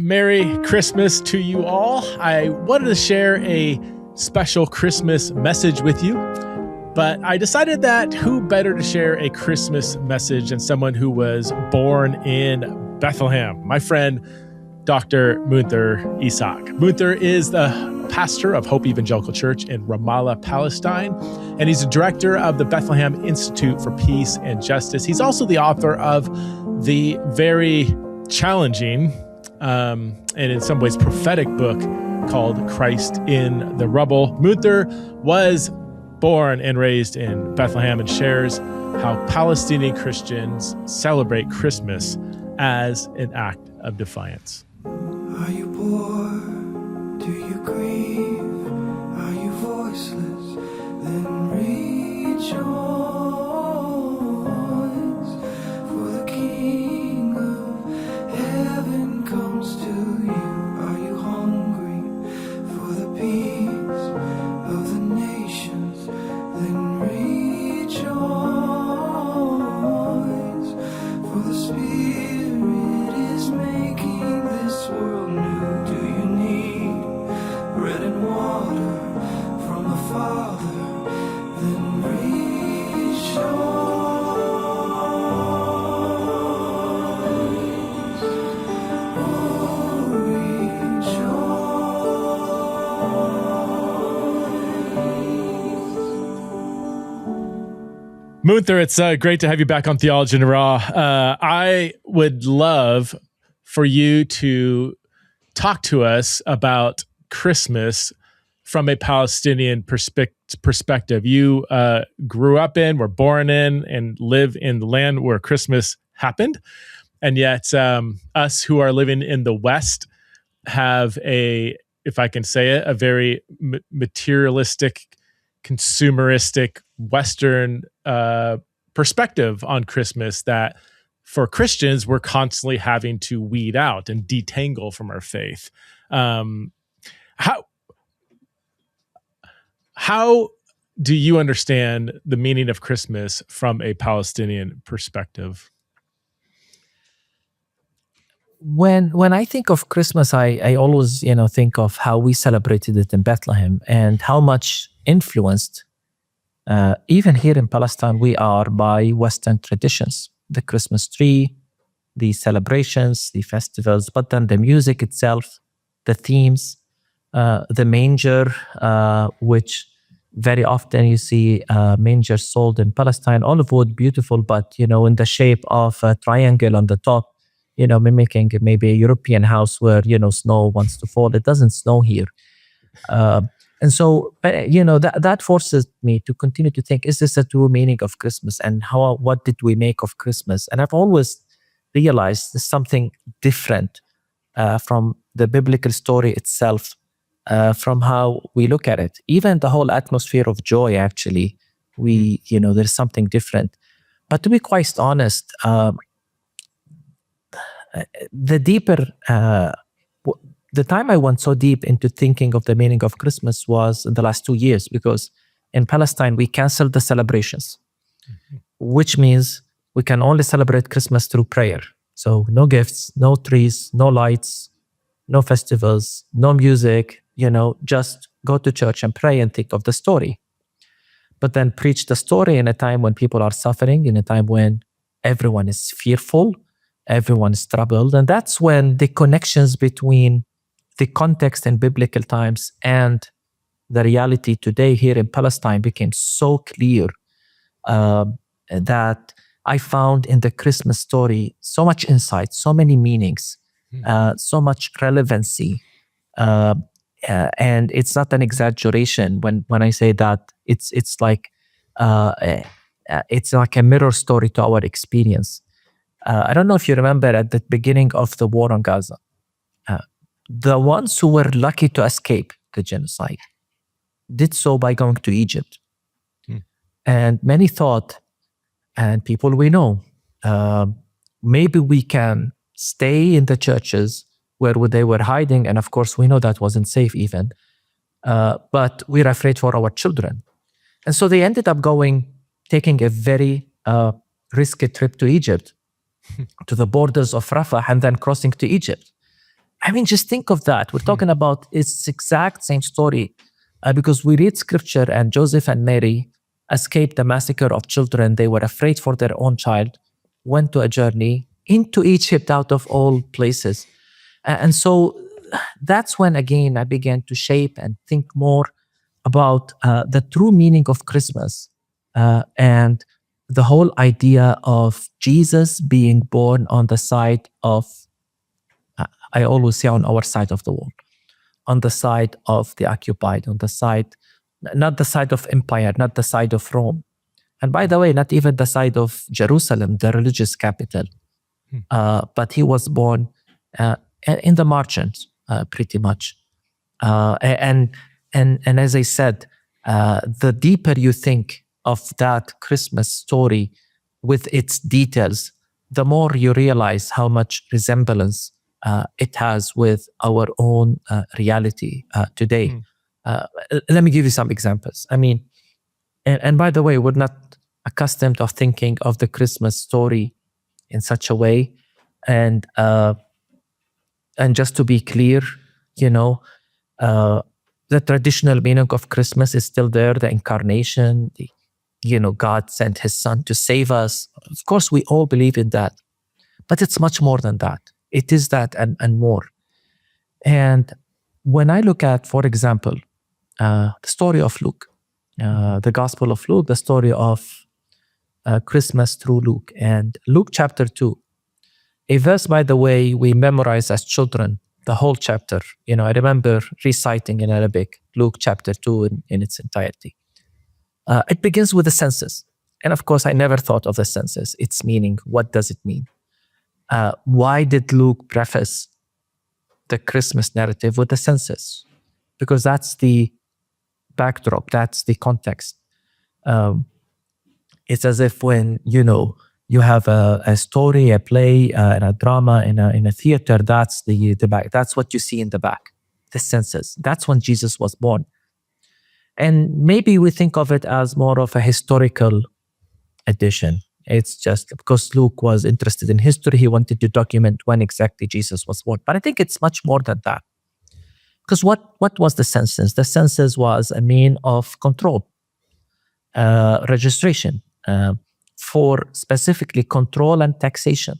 Merry Christmas to you all. I wanted to share a special Christmas message with you, but I decided that who better to share a Christmas message than someone who was born in Bethlehem, my friend, Dr. Munther Isaac. Munther is the pastor of Hope Evangelical Church in Ramallah, Palestine, and he's the director of the Bethlehem Institute for Peace and Justice. He's also the author of the very challenging and in some ways prophetic book called Christ in the Rubble. Munther was born and raised in Bethlehem and shares how Palestinian Christians celebrate Christmas as an act of defiance. Are you bored? Do you grieve? Are you voiceless? Then rejoice, for the King of heaven comes to you. Are you hungry for the peace of the nations? Then rejoice, for the Spirit is making this world new. Do you need bread and water from the Father? Then rejoice, oh rejoice. Munther, it's great to have you back on Theologian Raw. I would love for you to talk to us about Christmas from a Palestinian perspective. You grew up in, were born in, and live in the land where Christmas happened. And yet us who are living in the West have if I can say it, a very materialistic, consumeristic, Western perspective on Christmas that for Christians, we're constantly having to weed out and detangle from our faith. How do you understand the meaning of Christmas from a Palestinian perspective? When I think of Christmas, I always think of how we celebrated it in Bethlehem and how much influenced even here in Palestine we are by Western traditions. The Christmas tree, the celebrations, the festivals, but then the music itself, the themes, the manger, which very often you see manger sold in Palestine, olive wood, beautiful, but in the shape of a triangle on the top, mimicking maybe a European house where snow wants to fall. It doesn't snow here. And so, that forces me to continue to think, is this a true meaning of Christmas? And what did we make of Christmas? And I've always realized there's something different from the biblical story itself, from how we look at it. Even the whole atmosphere of joy, actually, there's something different. But to be quite honest, the time I went so deep into thinking of the meaning of Christmas was in the last 2 years, because in Palestine, we canceled the celebrations, which means we can only celebrate Christmas through prayer. So no gifts, no trees, no lights, no festivals, no music, just go to church and pray and think of the story. But then preach the story in a time when people are suffering, in a time when everyone is fearful, everyone is troubled. And that's when the connections between the context in biblical times and the reality today here in Palestine became so clear that I found in the Christmas story so much insight, so many meanings, so much relevancy. And it's not an exaggeration when I say that it's like a mirror story to our experience. I don't know if you remember at the beginning of the war on Gaza, the ones who were lucky to escape the genocide did so by going to Egypt. And many thought, and people we know, maybe we can stay in the churches where they were hiding. And of course, we know that wasn't safe even. But we're afraid for our children. And so they ended up taking a very risky trip to Egypt, to the borders of Rafah, and then crossing to Egypt. I mean, just think of that. We're talking about it's exact same story because we read scripture and Joseph and Mary escaped the massacre of children. They were afraid for their own child, went to a journey into Egypt out of all places. And so that's when, again, I began to shape and think more about the true meaning of Christmas and the whole idea of Jesus being born on the side of, I always say on our side of the wall, on the side of the occupied, on the side, not the side of empire, not the side of Rome. And by the way, not even the side of Jerusalem, the religious capital. But he was born in the margins, pretty much. And as I said, the deeper you think of that Christmas story with its details, the more you realize how much resemblance it has with our own reality today. Let me give you some examples. I mean, and by the way, we're not accustomed of thinking of the Christmas story in such a way. And just to be clear, the traditional meaning of Christmas is still there, the incarnation, God sent his son to save us. Of course, we all believe in that, but it's much more than that. It is that and more. And when I look at, for example, the story of Luke, the Gospel of Luke, the story of Christmas through Luke, and Luke chapter 2, a verse, by the way, we memorize as children, the whole chapter. I remember reciting in Arabic Luke chapter 2 in its entirety. It begins with the census. And of course, I never thought of the census, its meaning. What does it mean? Why did Luke preface the Christmas narrative with the census? Because that's the backdrop, that's the context. It's as if when, you have a story, a play, and a drama in a theater, that's the back. That's what you see in the back, the census. That's when Jesus was born. And maybe we think of it as more of a historical addition. It's just because Luke was interested in history, he wanted to document when exactly Jesus was born. But I think it's much more than that. Because what was the census? The census was a mean of control, registration, for specifically control and taxation.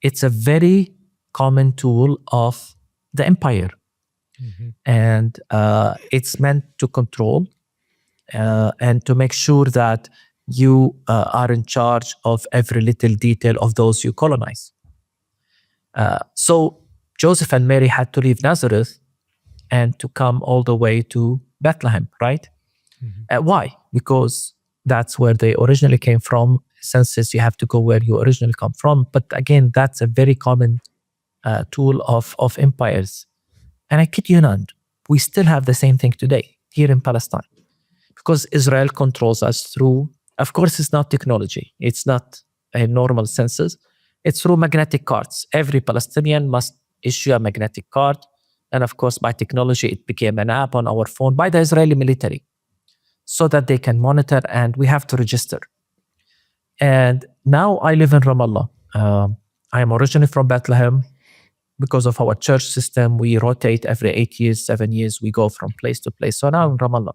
It's a very common tool of the empire. And it's meant to control and to make sure that you are in charge of every little detail of those you colonize. So Joseph and Mary had to leave Nazareth and to come all the way to Bethlehem, right? Why? Because that's where they originally came from. Census, you have to go where you originally come from. But again, that's a very common tool of empires. And I kid you not, we still have the same thing today here in Palestine. Because Israel controls us through, of course, it's not technology. It's not a normal census. It's through magnetic cards. Every Palestinian must issue a magnetic card. And of course, by technology, it became an app on our phone by the Israeli military so that they can monitor, and we have to register. And now I live in Ramallah. I am originally from Bethlehem. Because of our church system, we rotate every 8 years, 7 years. We go from place to place. So now I'm in Ramallah.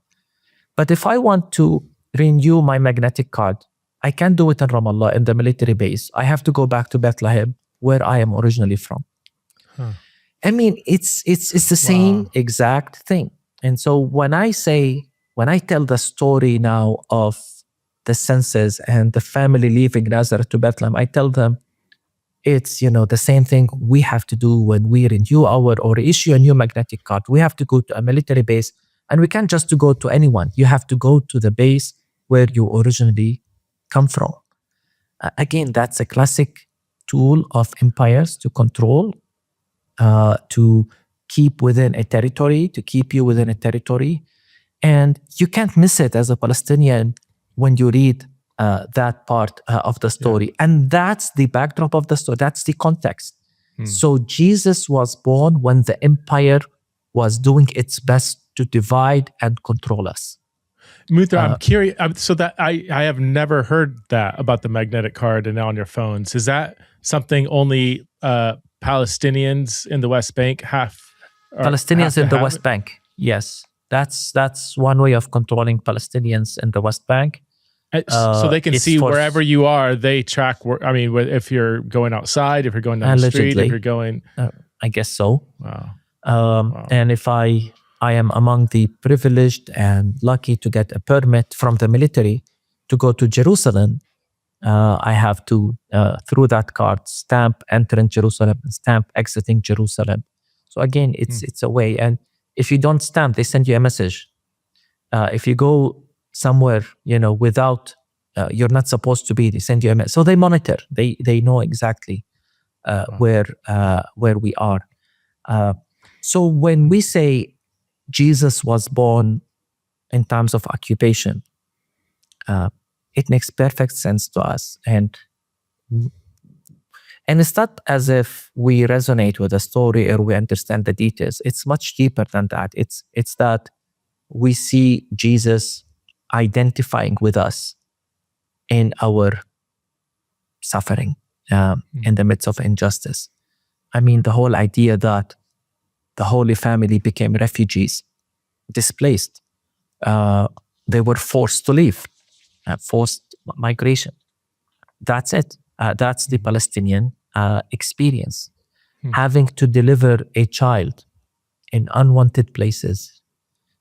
But if I want to renew my magnetic card, I can't do it in Ramallah in the military base. I have to go back to Bethlehem, where I am originally from. I mean, it's the same exact thing. And so when I tell the story now of the census and the family leaving Nazareth to Bethlehem, I tell them it's, the same thing we have to do when we renew or issue a new magnetic card. We have to go to a military base, and we can't just go to anyone. You have to go to the base where you originally come from. Again, that's a classic tool of empires to control, to keep within a territory, to keep you within a territory. And you can't miss it as a Palestinian when you read that part of the story. Yeah. And that's the backdrop of the story. That's the context. So Jesus was born when the empire was doing its best to divide and control us. Munther, I'm curious. So that I have never heard that about the magnetic card and now on your phones. Is that something only Palestinians in the West Bank have Palestinians to in the have West it? Bank. Yes, that's one way of controlling Palestinians in the West Bank. So they can It's see for wherever you are. They track. I mean, if you're going outside, if you're going down the street, allegedly. if you're going. I guess so. Wow. And if I am among the privileged and lucky to get a permit from the military to go to Jerusalem, I have to, through that card, stamp entering Jerusalem and stamp exiting Jerusalem. So again, it's a way. And if you don't stamp, they send you a message. If you go somewhere, without, you're not supposed to be, they send you a message. So they monitor. They know exactly where we are. So when we say Jesus was born in times of occupation, it makes perfect sense to us. And it's not as if we resonate with the story or we understand the details. It's much deeper than that. It's that we see Jesus identifying with us in our suffering, in the midst of injustice. I mean, the whole idea that the Holy Family became refugees, displaced. They were forced to leave, forced migration. That's it. That's the Palestinian experience. Having to deliver a child in unwanted places,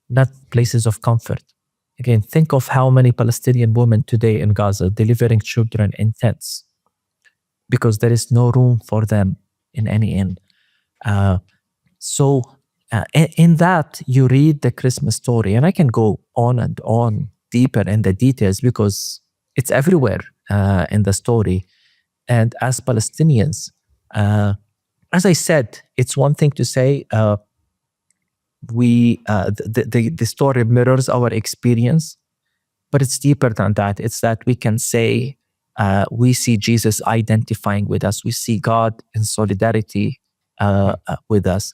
not places of comfort. Again, think of how many Palestinian women today in Gaza delivering children in tents because there is no room for them in any inn. So in that, you read the Christmas story, and I can go on and on deeper in the details because it's everywhere in the story. And as Palestinians, as I said, it's one thing to say the story mirrors our experience, but it's deeper than that. It's that we can say we see Jesus identifying with us. We see God in solidarity with us.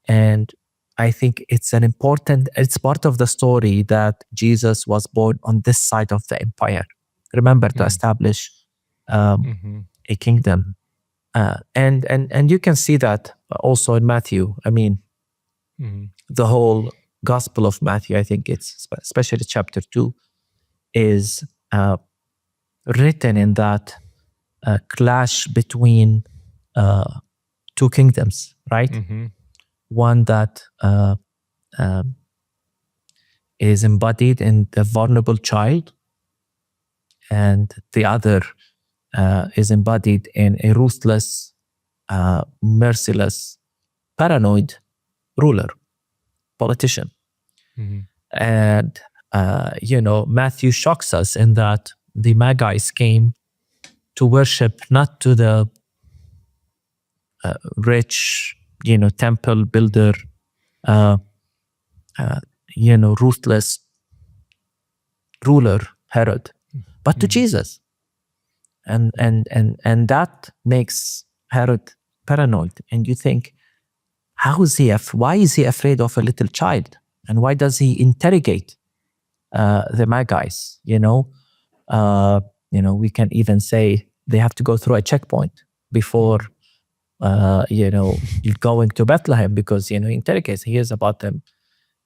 And I think it's part of the story that Jesus was born on this side of the empire. Remember, to establish a kingdom. And you can see that also in Matthew. I mean, the whole Gospel of Matthew, I think it's, especially chapter 2, is written in that clash between two kingdoms, right? One that is embodied in the vulnerable child, and the other is embodied in a ruthless, merciless, paranoid ruler, politician. And, Matthew shocks us in that the Magi's came to worship not to the rich, temple builder, ruthless ruler Herod, but to Jesus. And that makes Herod paranoid. And you think, why is he afraid of a little child? And why does he interrogate the Magi's? We can even say they have to go through a checkpoint before you're going to Bethlehem, because he interrogates, he hears about them.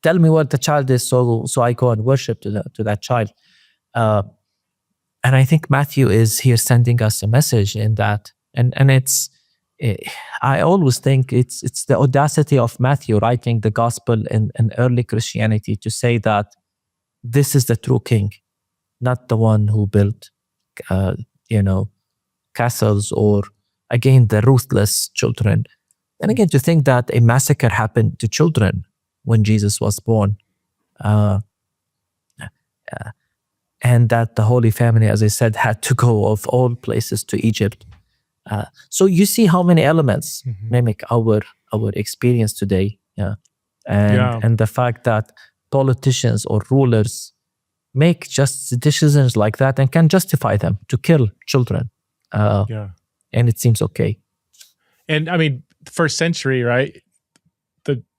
Tell me what the child is, so I go and worship to that child. And I think Matthew is here sending us a message in that, and it's. I always think it's the audacity of Matthew writing the gospel in early Christianity to say that this is the true king, not the one who built, castles, or again the ruthless children. And again, to think that a massacre happened to children when Jesus was born, and that the Holy Family, as I said, had to go of all places to Egypt. So you see how many elements mimic our experience today, and the fact that politicians or rulers make just decisions like that and can justify them to kill children, and it seems okay. And I mean, first century, right?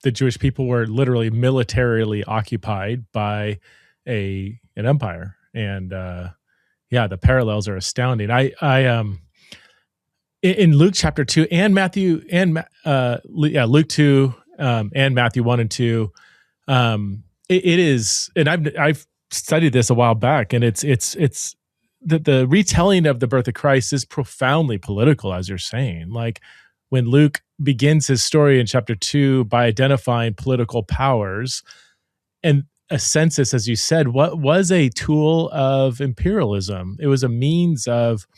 The Jewish people were literally militarily occupied by an empire, and the parallels are astounding. in Luke chapter 2 and Matthew and Luke 2 and Matthew 1 and 2, it is, and I've studied this a while back, and it's the retelling of the birth of Christ is profoundly political, as you're saying. Like when Luke begins his story in chapter 2 by identifying political powers, and a census, as you said, what was a tool of imperialism. It was a means of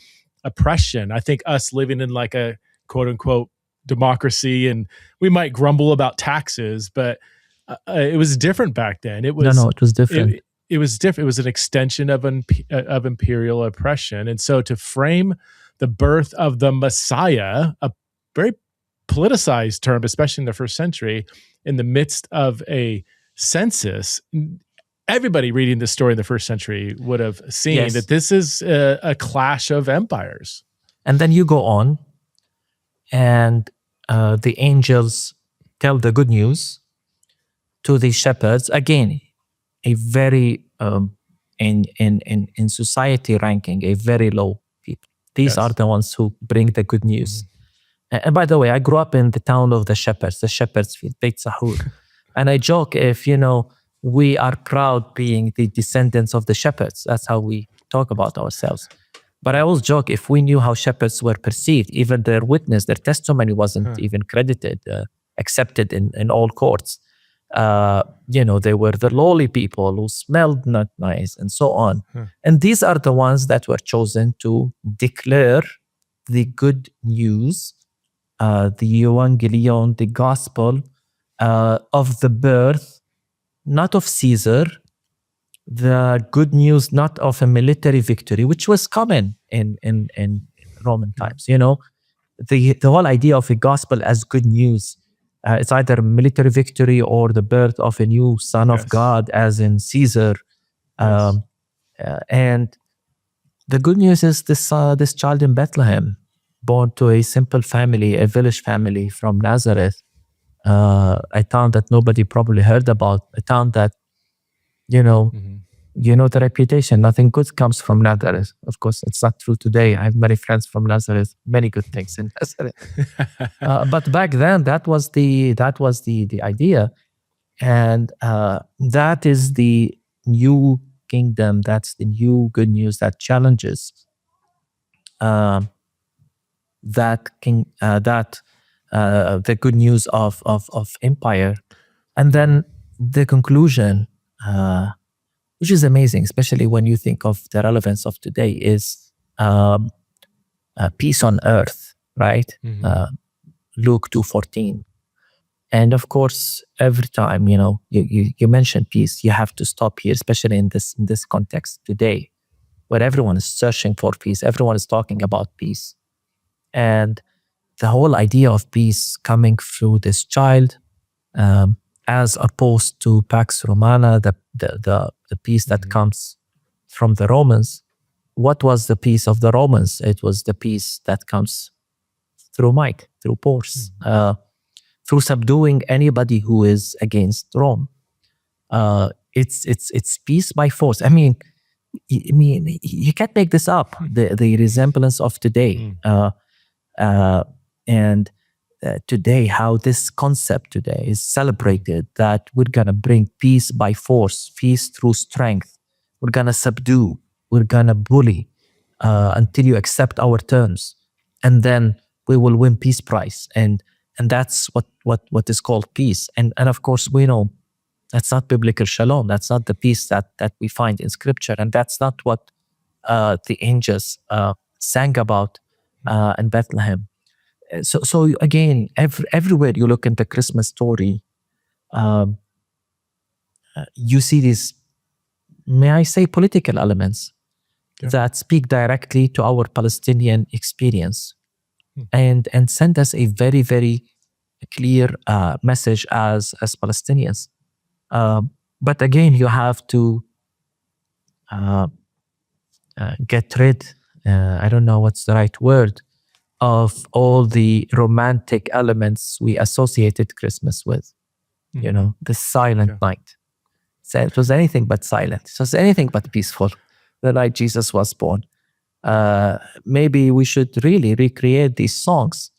oppression. I think us living in like a quote unquote democracy, and we might grumble about taxes, but it was different back then. It was it was different. It was different. It was an extension of imperial oppression. And so to frame the birth of the Messiah, a very politicized term, especially in the first century, in the midst of a census, everybody reading this story in the first century would have seen that this is a clash of empires. And then you go on, and the angels tell the good news to the shepherds. Again, a very in society ranking, a very low people. These are the ones who bring the good news. And by the way, I grew up in the town of the shepherds field, Beit Sahur. And I joke, if we are proud being the descendants of the shepherds. That's how we talk about ourselves. But I always joke, if we knew how shepherds were perceived, even their witness, their testimony wasn't even credited, accepted in all courts. They were the lowly people who smelled not nice and so on. And these are the ones that were chosen to declare the good news, the Evangelion, the gospel of the birth, not of Caesar, the good news not of a military victory, which was common in Roman times. The whole idea of a gospel as good news, it's either a military victory or the birth of a new son of God, as in Caesar. And the good news is this child in Bethlehem, born to a simple family, a village family from Nazareth, a town that nobody probably heard about, a town that, the reputation, nothing good comes from Nazareth. Of course, it's not true today. I have many friends from Nazareth, many good things in Nazareth. But back then, that was the idea. And that is the new kingdom. That's the new good news that challenges the good news of empire. And then the conclusion, which is amazing, especially when you think of the relevance of today, is peace on earth, right? Luke 2:14. And of course, every time you mention peace, you have to stop here, especially in this context today, where everyone is searching for peace, everyone is talking about peace, and the whole idea of peace coming through this child, as opposed to Pax Romana, the peace that comes from the Romans. What was the peace of the Romans? It was the peace that comes through might, through force, through subduing anybody who is against Rome. It's peace by force. I mean, you can't make this up. The resemblance of today, and today, how this concept today is celebrated, that we're gonna bring peace by force, peace through strength. We're gonna subdue, we're gonna bully until you accept our terms, and then we will win peace prize. And that's what is called peace. And of course, we know that's not biblical shalom. That's not the peace that we find in Scripture, and that's not what the angels sang about in Bethlehem. So again, everywhere you look in the Christmas story, you see these, may I say, political elements that speak directly to our Palestinian experience, and send us a very, very clear message as Palestinians. But again, you have to get rid, I don't know what's the right word, of all the romantic elements we associated Christmas with. The silent night. So it was anything but silent. It was anything but peaceful, the night Jesus was born. maybe we should really recreate these songs.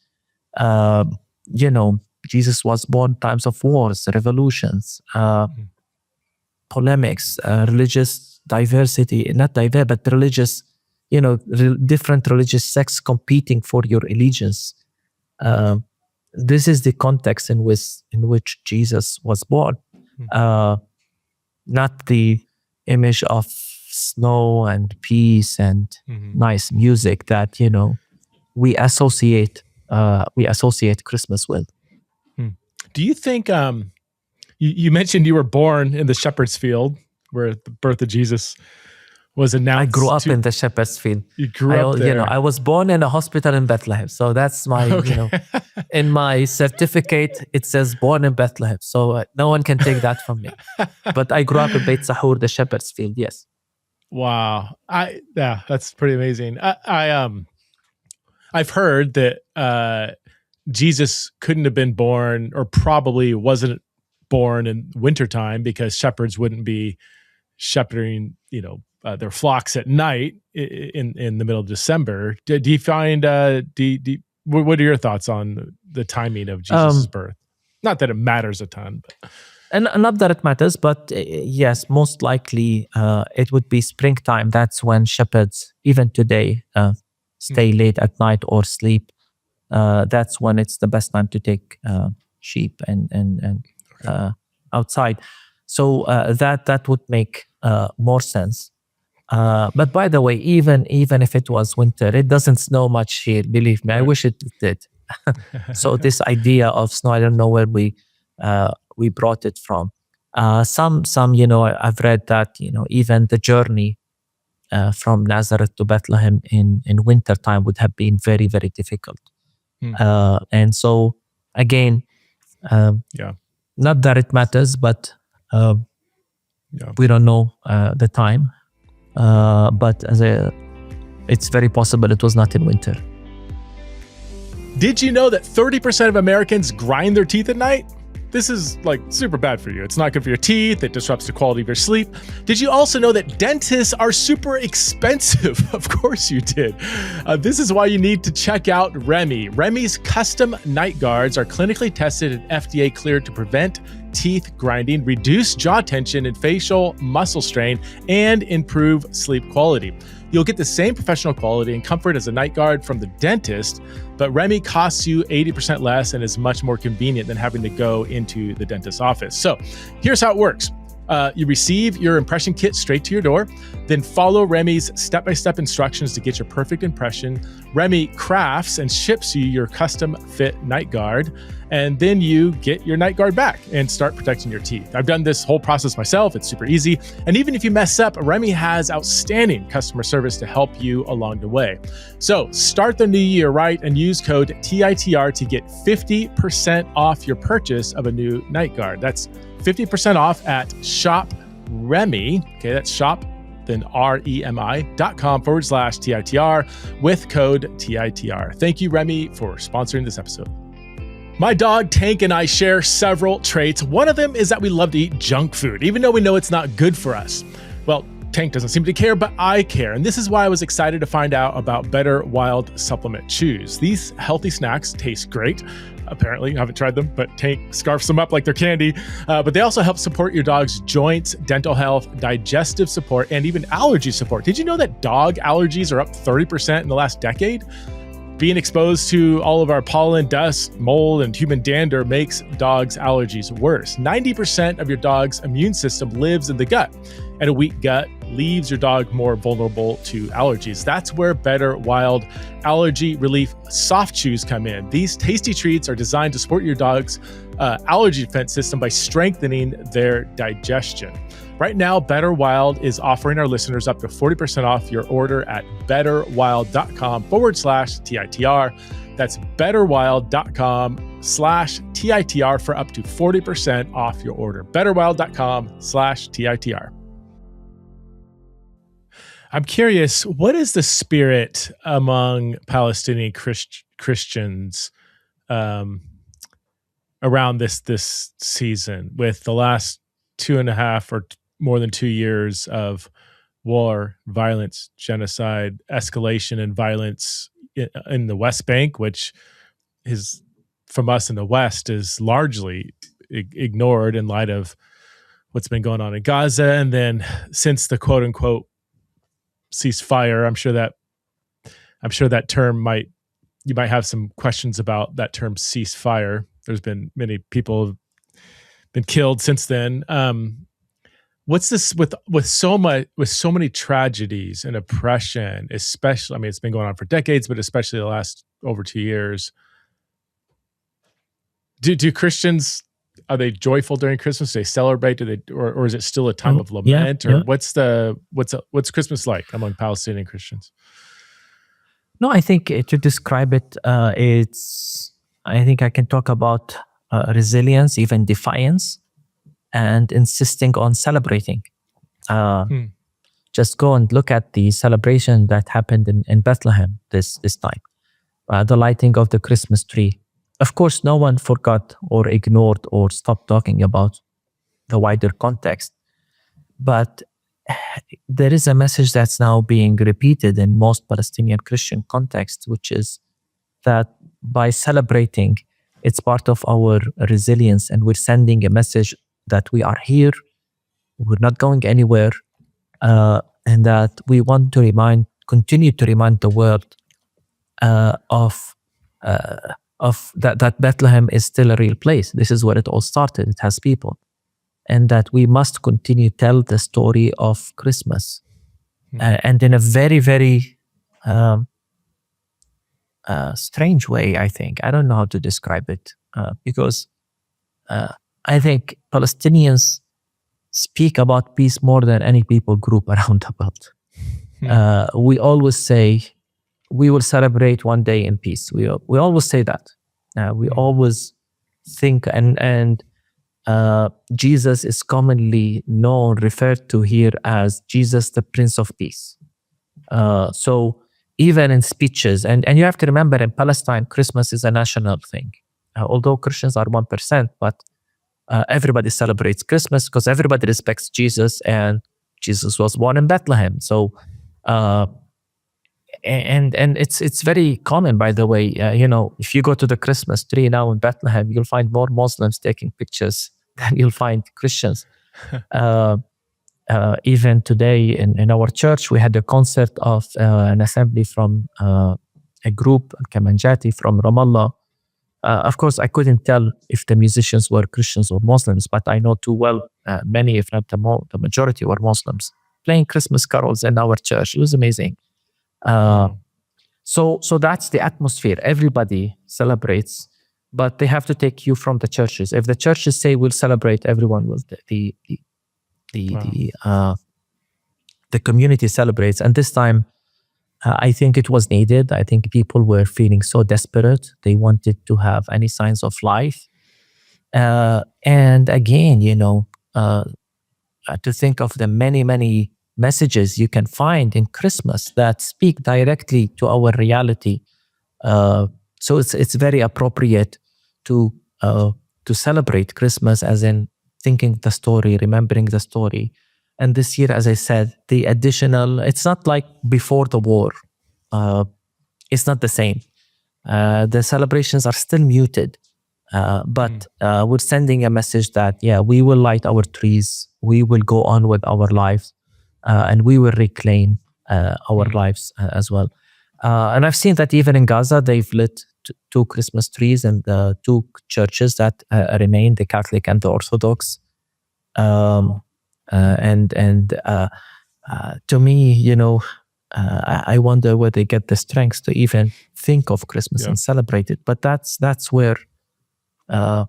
Jesus was born times of wars, revolutions, polemics, religious diversity, not diverse, but religious, different religious sects competing for your allegiance. This is the context in which Jesus was born, not the image of snow and peace and nice music that we associate Christmas with. Do you think you mentioned you were born in the shepherd's field where the birth of Jesus was announced? I grew up in the shepherd's field. You grew up there. I was born in a hospital in Bethlehem. So that's my, in my certificate, it says born in Bethlehem. So no one can take that from me. But I grew up in Beit Sahur, the shepherd's field. Yes. Wow. That's pretty amazing. I've heard that Jesus couldn't have been born, or probably wasn't born in wintertime, because shepherds wouldn't be shepherding, their flocks at night in the middle of December. Do you find, what are your thoughts on the timing of Jesus' birth? Not that it matters a ton, but. And not that it matters, but yes, most likely it would be springtime. That's when shepherds, even today, stay late at night or sleep. That's when it's the best time to take sheep and outside. So that would make more sense. But by the way, even if it was winter, it doesn't snow much here. Believe me, I wish it did. So this idea of snow, I don't know where we brought it from. Some I've read that even the journey from Nazareth to Bethlehem in winter time would have been very, very difficult. And so again, not that it matters, but we don't know the time. But it's very possible it was not in winter. Did you know that 30% of Americans grind their teeth at night? This is super bad for you. It's not good for your teeth. It disrupts the quality of your sleep. Did you also know that dentists are super expensive? Of course you did. This is why you need to check out Remy. Remy's custom night guards are clinically tested and FDA cleared to prevent teeth grinding, reduce jaw tension and facial muscle strain, and improve sleep quality. You'll get the same professional quality and comfort as a night guard from the dentist, but Remy costs you 80% less and is much more convenient than having to go into the dentist's office. So here's how it works. You receive your impression kit straight to your door, then follow Remy's step-by-step instructions to get your perfect impression. Remy crafts and ships you your custom fit night guard, and then you get your night guard back and start protecting your teeth. I've done this whole process myself. It's super easy. And even if you mess up, Remy has outstanding customer service to help you along the way. So start the new year right and use code TITR to get 50% off your purchase of a new night guard. That's 50% off at Shop Remy. Okay, that's shop, then REMI.com/TITR with code TITR. Thank you, Remy, for sponsoring this episode. My dog Tank and I share several traits. One of them is that we love to eat junk food, even though we know it's not good for us. Well, Tank doesn't seem to care, but I care. And this is why I was excited to find out about Better Wild Supplement Chews. These healthy snacks taste great. Apparently, I haven't tried them, but Tank scarfs them up like they're candy. But they also help support your dog's joints, dental health, digestive support, and even allergy support. Did you know that dog allergies are up 30% in the last decade? Being exposed to all of our pollen, dust, mold, and human dander makes dogs' allergies worse. 90% of your dog's immune system lives in the gut, and a weak gut leaves your dog more vulnerable to allergies. That's where Better Wild Allergy Relief Soft Chews come in. These tasty treats are designed to support your dog's allergy defense system by strengthening their digestion. Right now, Better Wild is offering our listeners up to 40% off your order at betterwild.com/TITR. That's betterwild.com/TITR for up to 40% off your order. betterwild.com/TITR. I'm curious, what is the spirit among Palestinian Christians around this season, with the last 2.5 or more than 2 years of war, violence, genocide, escalation and violence in the West Bank, which is from us in the West is largely ignored in light of what's been going on in Gaza. And then since the quote unquote ceasefire, I'm sure that term you might have some questions about that term ceasefire. There's been many people have been killed since then. What's this with so many tragedies and oppression, especially, I mean, it's been going on for decades, but especially the last over 2 years. Do Christians, are they joyful during Christmas? Do they celebrate? Or is it still a time of lament? Yeah. Or what's Christmas like among Palestinian Christians? No, I think to describe it, I think I can talk about resilience, even defiance, and insisting on celebrating. Just go and look at the celebration that happened in Bethlehem this time, the lighting of the Christmas tree. Of course, no one forgot or ignored or stopped talking about the wider context. But there is a message that's now being repeated in most Palestinian Christian contexts, which is that by celebrating, it's part of our resilience, and we're sending a message that we are here, we're not going anywhere, and that we want to continue to remind the world of that Bethlehem is still a real place. This is where it all started. It has people. And that we must continue to tell the story of Christmas. And in a very, very strange way, I think. I don't know how to describe it. Because I think Palestinians speak about peace more than any people group around the world. We always say, we will celebrate one day in peace. We always say that. We always think, and Jesus is commonly referred to here as Jesus, the Prince of Peace. So even in speeches, and you have to remember, in Palestine, Christmas is a national thing. Although Christians are 1%, but everybody celebrates Christmas because everybody respects Jesus, and Jesus was born in Bethlehem. So and it's very common, by the way. If you go to the Christmas tree now in Bethlehem, you'll find more Muslims taking pictures than you'll find Christians. Even today in our church, we had a concert of an assembly from a group, Kamanjati from Ramallah. Of course, I couldn't tell if the musicians were Christians or Muslims, but I know too well many, if not the majority, were Muslims playing Christmas carols in our church. It was amazing. So that's the atmosphere. Everybody celebrates, but they have to take you from the churches. If the churches say we'll celebrate, everyone will. The community celebrates, and this time, I think it was needed. I think people were feeling so desperate; they wanted to have any signs of life. And again, to think of the many messages you can find in Christmas that speak directly to our reality. So it's very appropriate to celebrate Christmas, as in thinking the story, remembering the story. And this year, as I said, the additional, it's not like before the war. It's not the same. The celebrations are still muted, but we're sending a message that, we will light our trees, we will go on with our lives, and we will reclaim our lives as well. And I've seen that even in Gaza, they've lit two Christmas trees in the two churches that remain, the Catholic and the Orthodox. To me, I wonder where they get the strength to even think of Christmas and celebrate it. But that's where, that's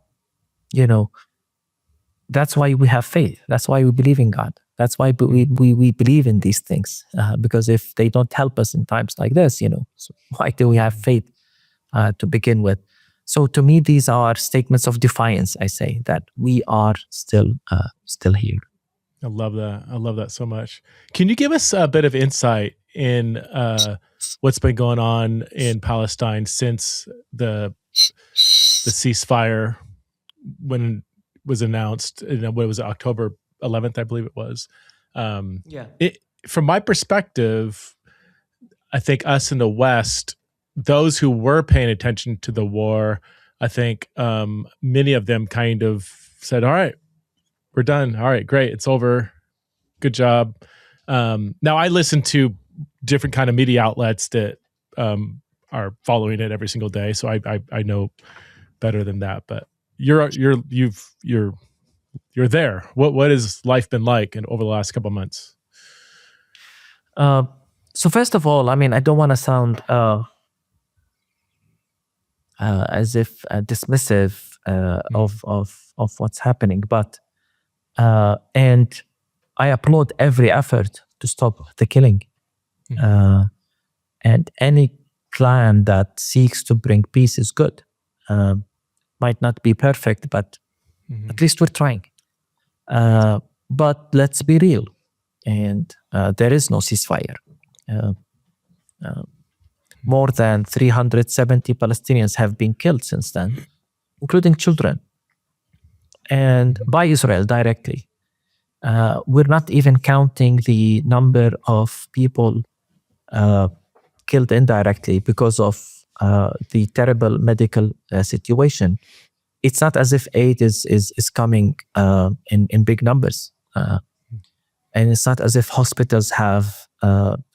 why we have faith. That's why we believe in God. That's why we believe in these things. Because if they don't help us in times like this, so why do we have faith to begin with? So to me, these are statements of defiance. I say that we are still here. I love that. I love that so much. Can you give us a bit of insight in what's been going on in Palestine since the ceasefire, when it was announced? What was it, October 11th, I believe it was. from my perspective, I think us in the West, those who were paying attention to the war, I think many of them kind of said, all right, we're done. All right, great. It's over. Good job. Now I listen to different kind of media outlets that are following it every single day. So I know better than that, but you're there. What has life been like over the last couple of months? So first of all, I mean, I don't want to sound as if dismissive of what's happening, but and I applaud every effort to stop the killing, and any plan that seeks to bring peace is good. Might not be perfect, but at least we're trying. But let's be real, and there is no ceasefire. More than 370 Palestinians have been killed since then, including children, and by Israel directly. We're not even counting the number of people killed indirectly because of the terrible medical situation. It's not as if aid is coming in big numbers, and it's not as if hospitals have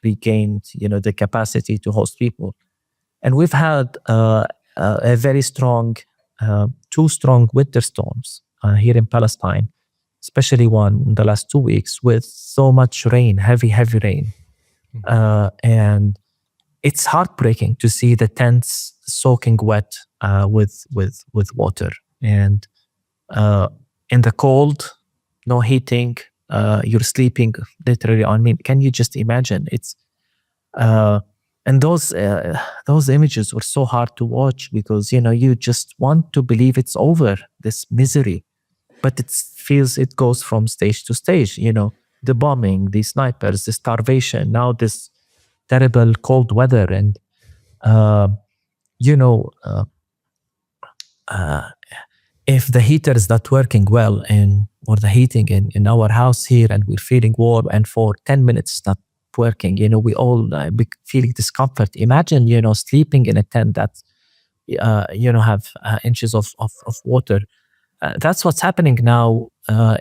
regained, the capacity to host people. And we've had a very strong, two strong winter storms here in Palestine, especially one in the last 2 weeks with so much rain, heavy rain. And it's heartbreaking to see the tents soaking wet with water. And in the cold, no heating, you're sleeping literally on me. Can you just imagine? It's and those images were so hard to watch because you just want to believe it's over, this misery, but it goes from stage to stage. The bombing, the snipers, the starvation, now this terrible cold weather, and if the heater is not working well or the heating in our house here and we're feeling warm and for 10 minutes it's not working, we all be feeling discomfort. Imagine, sleeping in a tent that, have inches of water. That's what's happening now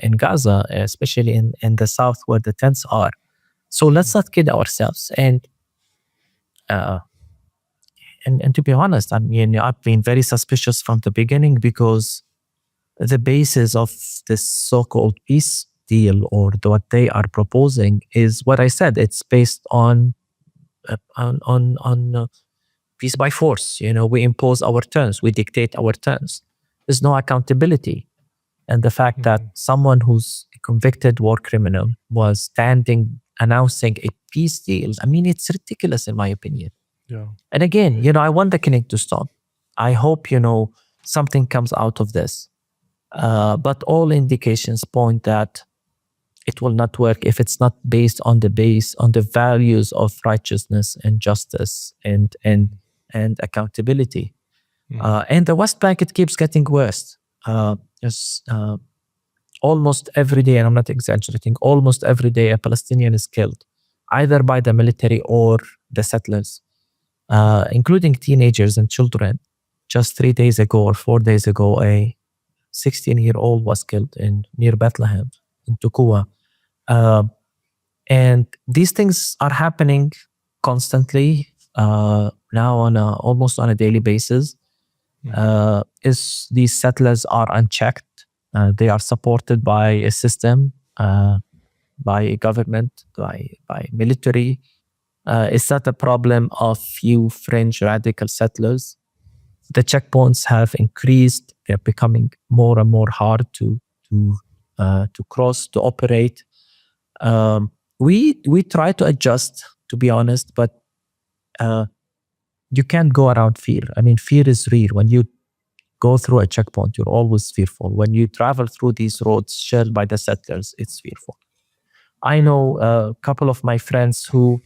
in Gaza, especially in the south where the tents are. So let's not kid ourselves. And to be honest, I've been very suspicious from the beginning because the basis of this so-called peace deal or what they are proposing is what I said. It's based on peace by force. We impose our terms, we dictate our terms. There's no accountability. And the fact that someone who's a convicted war criminal was standing announcing a peace deal, it's ridiculous in my opinion. Yeah. And again, I want the killing to stop. I hope, something comes out of this. But all indications point that it will not work if it's not based on the values of righteousness and justice and accountability. And the West Bank, it keeps getting worse. Almost every day, and I'm not exaggerating, almost every day a Palestinian is killed, either by the military or the settlers, including teenagers and children. Just 3 days ago or 4 days ago, a 16-year-old was killed near Bethlehem, in Tukua. And these things are happening constantly now almost on a daily basis. These settlers are unchecked. They are supported by a system, by a government, by military. It's not a problem of few fringe radical settlers. The checkpoints have increased. They're becoming more and more hard to cross, to operate. We try to adjust, to be honest, but you can't go around fear. Fear is real. When you go through a checkpoint, you're always fearful. When you travel through these roads shared by the settlers, it's fearful. I know a couple of my friends who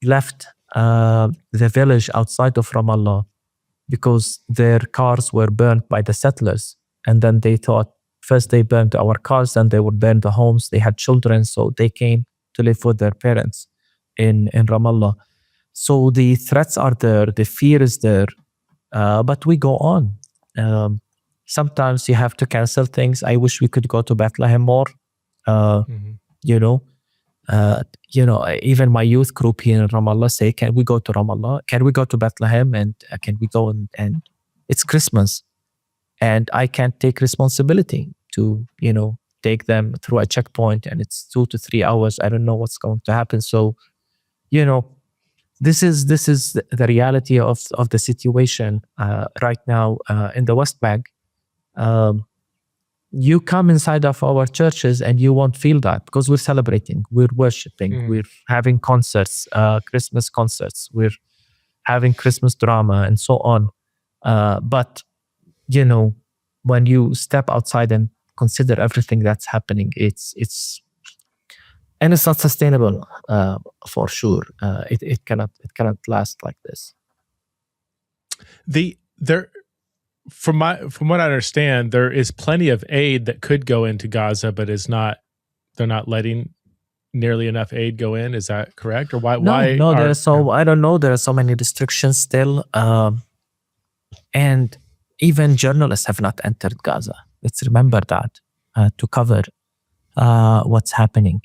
left the village outside of Ramallah because their cars were burnt by the settlers. And then they thought, first they burned our cars, then they would burn the homes. They had children, so they came to live with their parents in Ramallah. So the threats are there, the fear is there, but we go on. Sometimes you have to cancel things. I wish we could go to Bethlehem more. You know, even my youth group here in Ramallah say, "Can we go to Ramallah? Can we go to Bethlehem? And can we go and it's Christmas, and I can't take responsibility to take them through a checkpoint, and it's 2 to 3 hours. I don't know what's going to happen. So, this is the reality of the situation right now in the West Bank. You come inside of our churches and you won't feel that, because we're celebrating, we're worshiping, we're having concerts, Christmas concerts, we're having Christmas drama and so on. But when you step outside and consider everything that's happening, it's not sustainable for sure. It cannot last like this. From what I understand, there is plenty of aid that could go into Gaza, but they're not letting nearly enough aid go in. Is that correct? Or why? No, I don't know. There are so many restrictions still, and even journalists have not entered Gaza. Let's remember that to cover what's happening.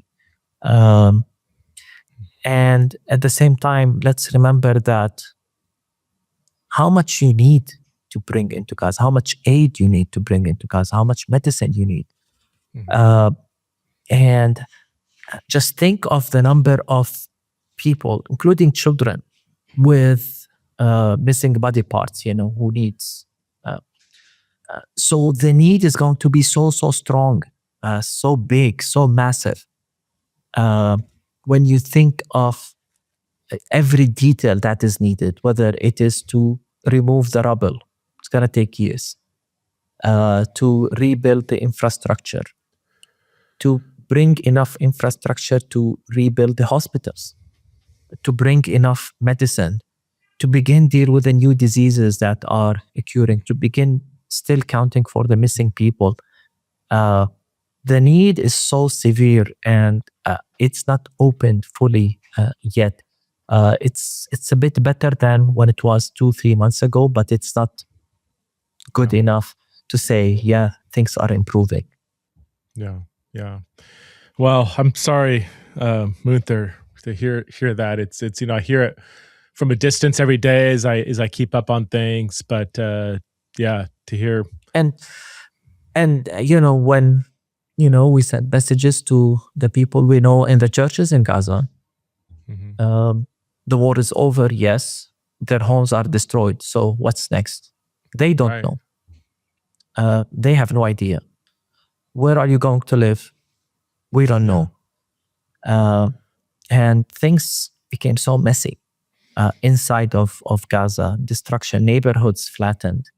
And at the same time, let's remember that how much you need to bring into Gaza, how much aid you need to bring into Gaza, how much medicine you need. And just think of the number of people, including children, with missing body parts, who needs. So the need is going to be so strong, so big, so massive. When you think of every detail that is needed, whether it is to remove the rubble, it's going to take years, to rebuild the infrastructure, to bring enough infrastructure to rebuild the hospitals, to bring enough medicine, to begin deal with the new diseases that are occurring, to begin still counting for the missing people. The need is so severe, and it's not opened fully yet. It's a bit better than when it was 2-3 months ago, but it's not good enough to say, yeah, things are improving. Yeah. Well, I'm sorry, Munther, to hear that. It's I hear it from a distance every day as I keep up on things, but to hear and when we send messages to the people we know in the churches in Gaza. The war is over, yes. Their homes are destroyed. So what's next? They don't know. They have no idea. Where are you going to live? We don't know. And things became so messy inside of Gaza. Destruction, neighborhoods flattened.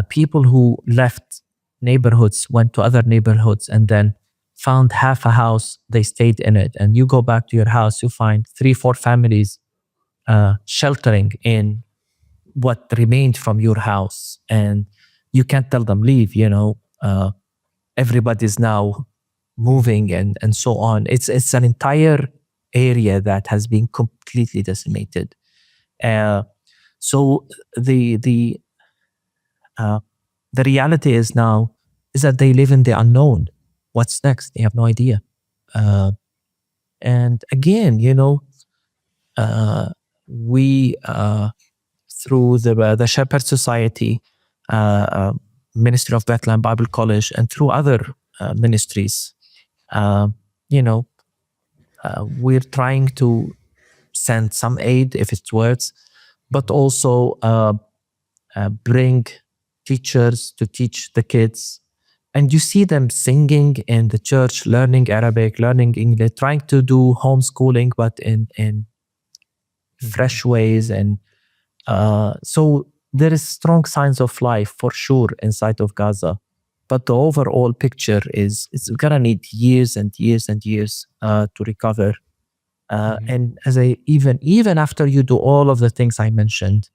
People who left neighborhoods went to other neighborhoods and then found half a house, they stayed in it. And you go back to your house, you find 3-4 families sheltering in what remained from your house. And you can't tell them leave, everybody's now moving and so on. It's an entire area that has been completely decimated. So the reality is that they live in the unknown. What's next? They have no idea. And again, we through the Shepherd Society, Ministry of Bethlehem Bible College, and through other ministries, we're trying to send some aid if it's words, but also bring teachers to teach the kids. And you see them singing in the church, learning Arabic, learning English, trying to do homeschooling, but in fresh ways. And so there is strong signs of life for sure inside of Gaza. But the overall picture is it's gonna need years and years and years to recover. And even after you do all of the things I mentioned,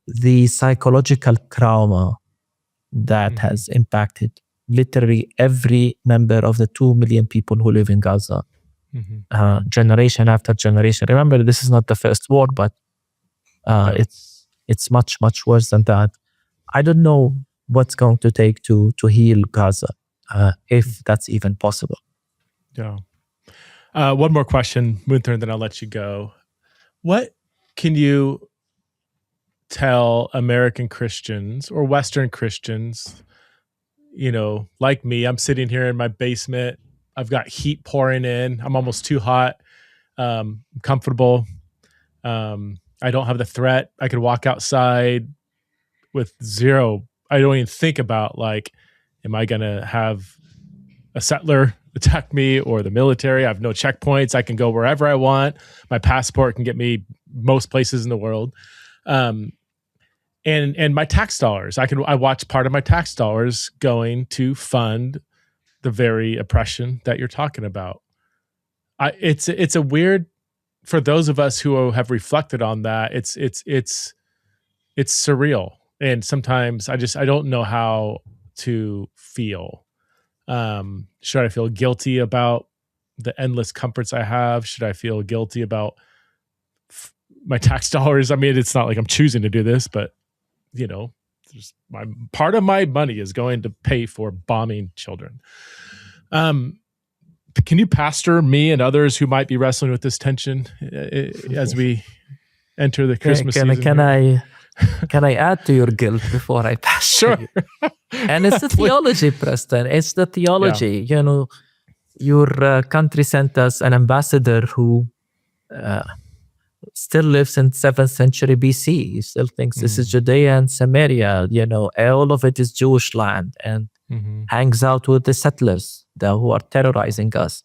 the psychological trauma that has impacted literally every member of the 2 million people who live in Gaza generation after generation. Remember, this is not the first war, but it's much, much worse than that. I don't know what's going to take to heal Gaza, if that's even possible. Yeah. One more question, Munther, and then I'll let you go. What can you tell American Christians or Western Christians, like me? I'm sitting here in my basement. I've got heat pouring in. I'm almost too hot. I'm comfortable. I don't have the threat. I could walk outside with zero. I don't even think about, like, am I going to have a settler attack me or the military? I have no checkpoints. I can go wherever I want. My passport can get me most places in the world. And my tax dollars, I watch part of my tax dollars going to fund the very oppression that you're talking about. It's a weird, for those of us who have reflected on that, it's surreal. And sometimes I don't know how to feel. Should I feel guilty about the endless comforts I have? Should I feel guilty about my tax dollars? I mean, it's not like I'm choosing to do this, but part of my money is going to pay for bombing children. Can you pastor me and others who might be wrestling with this tension as we enter the Christmas season? Can I add to your guilt before I pastor? Sure. And it's the theology, Preston. It's the theology. Yeah. Your country sent us an ambassador who still lives in 7th century BC. He still thinks this is Judea and Samaria. All of it is Jewish land, and hangs out with the settlers who are terrorizing us,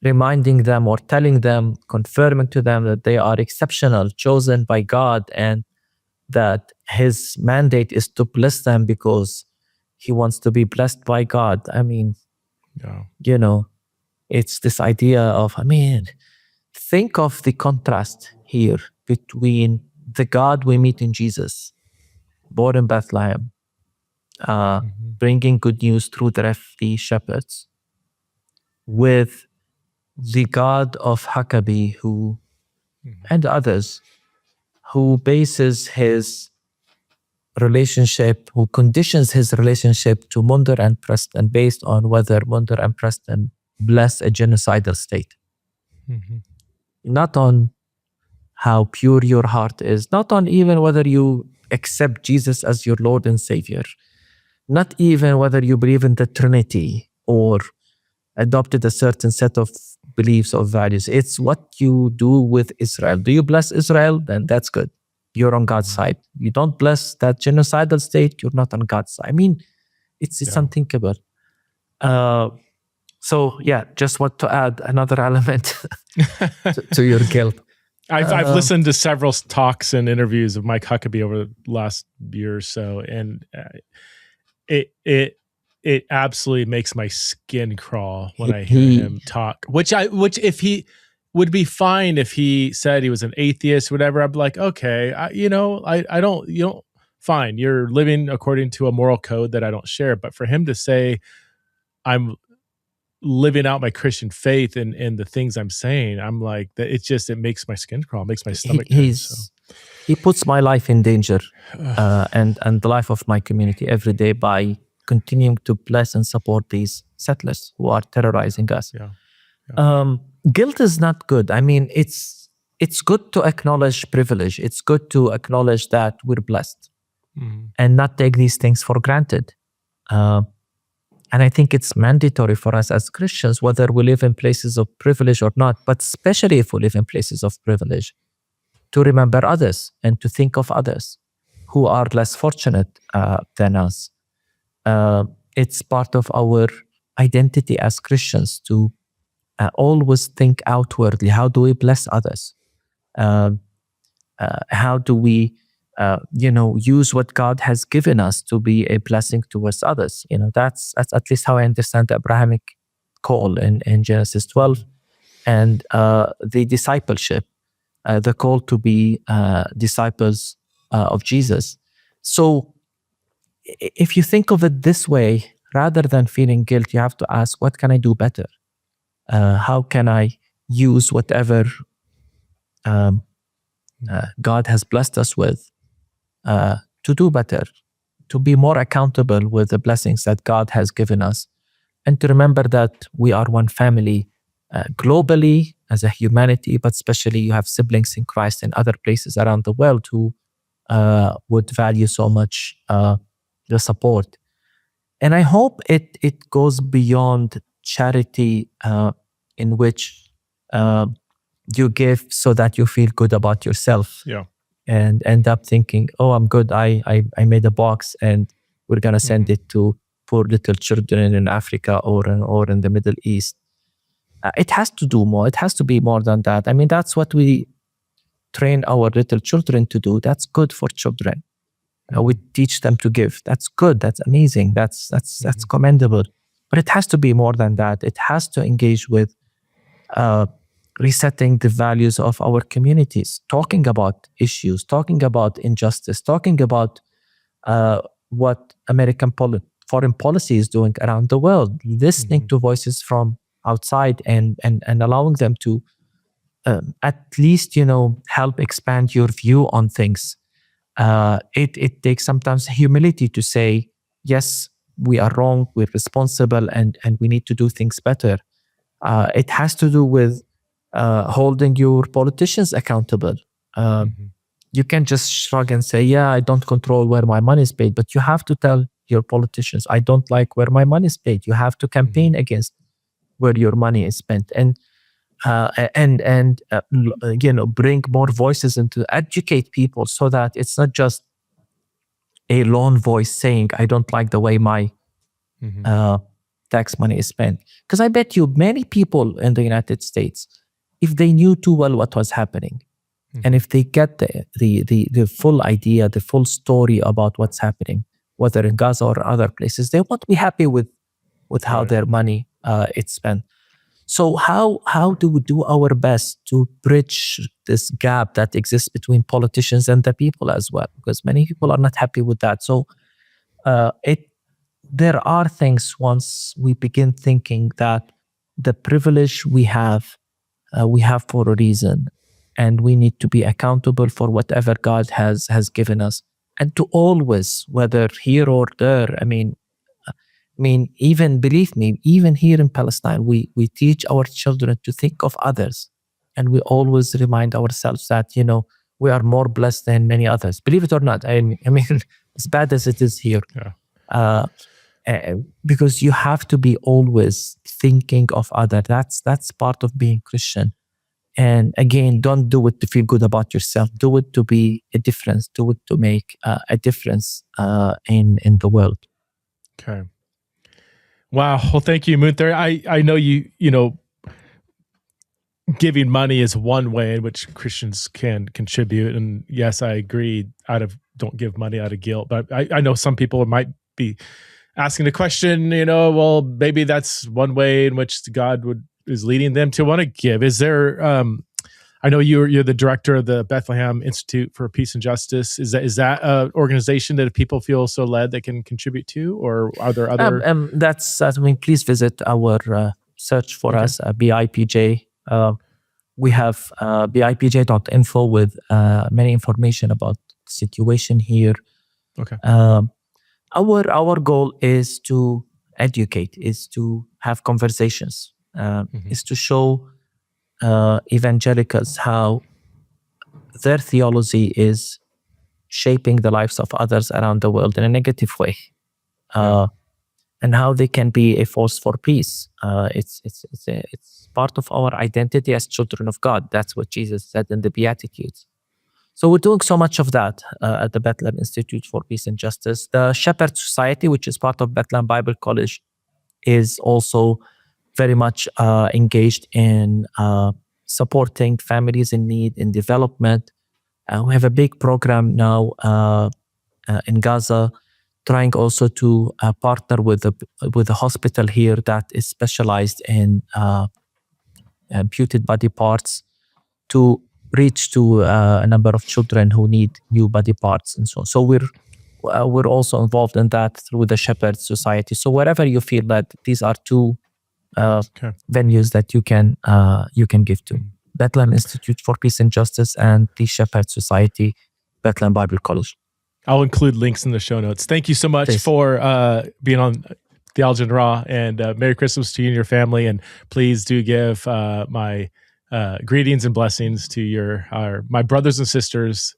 reminding them or telling them, confirming to them that they are exceptional, chosen by God, and that his mandate is to bless them because he wants to be blessed by God. I mean, it's this idea of, think of the contrast here between the God we meet in Jesus, born in Bethlehem, bringing good news through the refugee shepherds, with the God of Huckabee and others, who bases his relationship, who conditions his relationship to Munther and Preston based on whether Munther and Preston bless a genocidal state. Not on how pure your heart is, not on even whether you accept Jesus as your Lord and Savior, not even whether you believe in the Trinity or adopted a certain set of beliefs or values. It's what you do with Israel. Do you bless Israel? Then that's good. You're on God's side. You don't bless that genocidal state, you're not on God's side. I mean, it's unthinkable. So yeah, just want to add another element to your guilt. I've listened to several talks and interviews of Mike Huckabee over the last year or so, and it absolutely makes my skin crawl when I hear him talk. Which if he would be fine if he said he was an atheist, whatever. I'd be like, okay, fine. You're living according to a moral code that I don't share. But for him to say, I'm living out my Christian faith and the things I'm saying, I'm like, it makes my skin crawl, makes my stomach turn. He puts my life in danger and the life of my community every day by continuing to bless and support these settlers who are terrorizing us. Guilt is not good. I mean, it's good to acknowledge privilege. It's good to acknowledge that we're blessed and not take these things for granted. And I think it's mandatory for us as Christians, whether we live in places of privilege or not, but especially if we live in places of privilege, to remember others and to think of others who are less fortunate than us. It's part of our identity as Christians to always think outwardly. How do we bless others? How do we use what God has given us to be a blessing towards others? That's at least how I understand the Abrahamic call in Genesis 12, and the discipleship, the call to be disciples of Jesus. So if you think of it this way, rather than feeling guilt, you have to ask, what can I do better? How can I use whatever God has blessed us with to do better, to be more accountable with the blessings that God has given us, and to remember that we are one family globally as a humanity, but especially you have siblings in Christ in other places around the world who would value so much the support. And I hope it goes beyond charity in which you give so that you feel good about yourself. Yeah. And end up thinking, oh, I'm good. I made a box and we're going to send it to poor little children in Africa or in the Middle East. It has to do more. It has to be more than that. I mean, that's what we train our little children to do. That's good for children. We teach them to give. That's good. That's amazing. That's commendable. But it has to be more than that. It has to engage with resetting the values of our communities, talking about issues, talking about injustice, talking about what American foreign policy is doing around the world, listening to voices from outside and allowing them to at least, help expand your view on things. It takes sometimes humility to say, yes, we are wrong, we're responsible, and we need to do things better. It has to do with holding your politicians accountable. You can't just shrug and say, yeah, I don't control where my money is paid, but you have to tell your politicians, I don't like where my money is paid. You have to campaign against where your money is spent, and bring more voices and to educate people so that it's not just a lone voice saying, I don't like the way my tax money is spent. Because I bet you many people in the United States, if they knew too well what was happening, and if they get the full idea, the full story about what's happening, whether in Gaza or other places, they won't be happy with how their money is spent. So how do we do our best to bridge this gap that exists between politicians and the people as well? Because many people are not happy with that. So there are things, once we begin thinking that the privilege we have for a reason, and we need to be accountable for whatever God has given us, and to always, whether here or there, I mean, even believe me, even here in Palestine, we teach our children to think of others, and we always remind ourselves that we are more blessed than many others. Believe it or not, I mean, as bad as it is here, because you have to be always thinking of others. That's part of being Christian. And again, don't do it to feel good about yourself. Do it to be a difference. Do it to make a difference in the world. Okay. Wow. Well, thank you, Munther. I know giving money is one way in which Christians can contribute. And yes, I agree, don't give money out of guilt. But I know some people might be asking the question, well, maybe that's one way in which God is leading them to want to give. Is there, I know you're the director of the Bethlehem Institute for Peace and Justice. Is that an organization that if people feel so led they can contribute to, or are there other? Please visit our search for us, BIPJ. We have bipj.info with many information about the situation here. Okay. Our goal is to educate, is to have conversations, is to show evangelicals how their theology is shaping the lives of others around the world in a negative way, and how they can be a force for peace. It's part of our identity as children of God. That's what Jesus said in the Beatitudes. So we're doing so much of that at the Bethlehem Institute for Peace and Justice. The Shepherd Society, which is part of Bethlehem Bible College, is also very much engaged in supporting families in need, in development. We have a big program now in Gaza, trying also to partner with a hospital here that is specialized in amputated body parts to reach to a number of children who need new body parts and so on. So we're also involved in that through the Shepherd Society. So wherever you feel that these are two venues that you can give to. Bethlehem Institute for Peace and Justice and the Shepherd Society, Bethlehem Bible College. I'll include links in the show notes. Thank you so much for being on Theologian Raw, and Merry Christmas to you and your family. And please do give my greetings and blessings to my brothers and sisters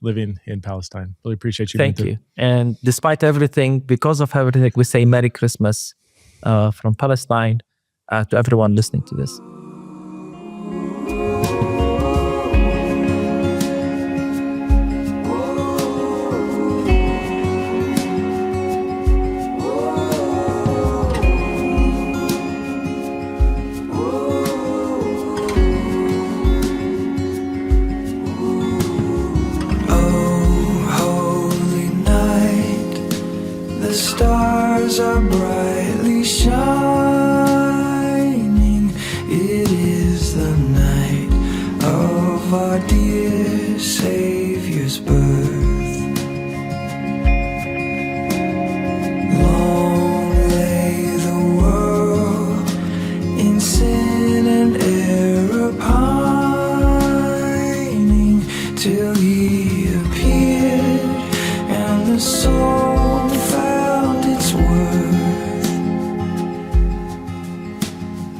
living in Palestine. Really appreciate you. Thank you. And despite everything, because of everything, we say Merry Christmas from Palestine to everyone listening to this. Stars are brightly shining. It is the night of our dear Savior's birth. Long lay the world in sin and error pining, till He appeared and the soul found its worth.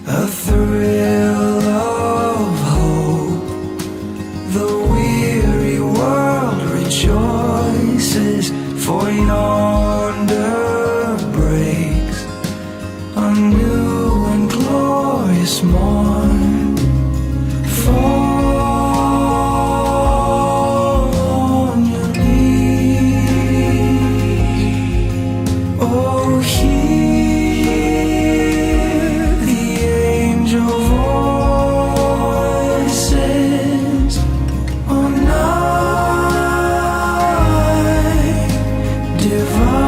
A thrill of hope, the weary world rejoices, for yonder breaks a new and glorious morn. Fall on your knees. Oh, hear the angel voices on night divine.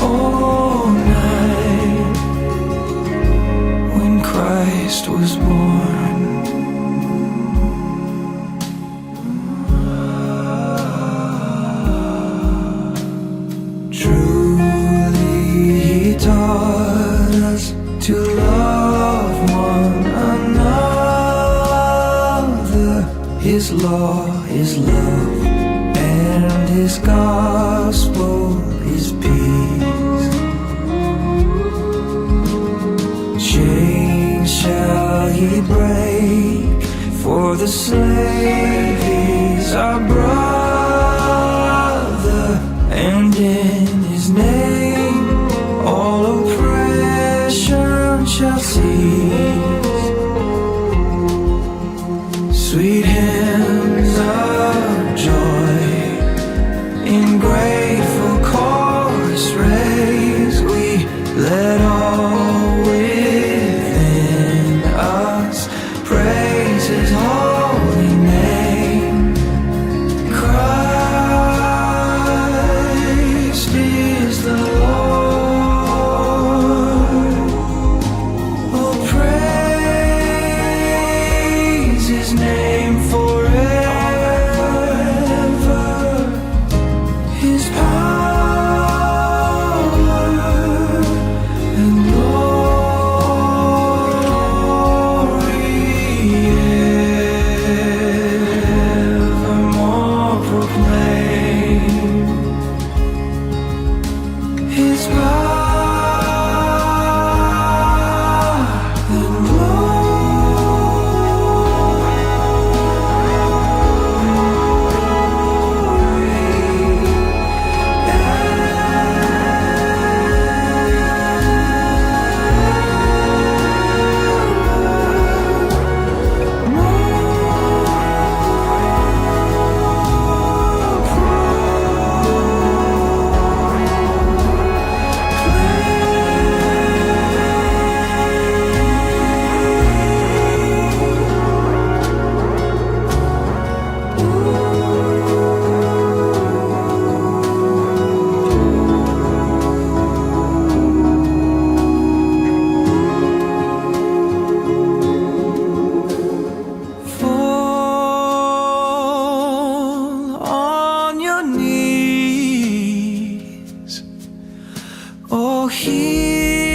All night when Christ was born. Truly He taught us to love one another. His law is love, and His gospel is peace. Chains shall He break, for the slave is our brother, and in His name all oppression shall cease. Sweet hymns of joy in grateful chorus raise, we let all within us praise His holy Oh, hear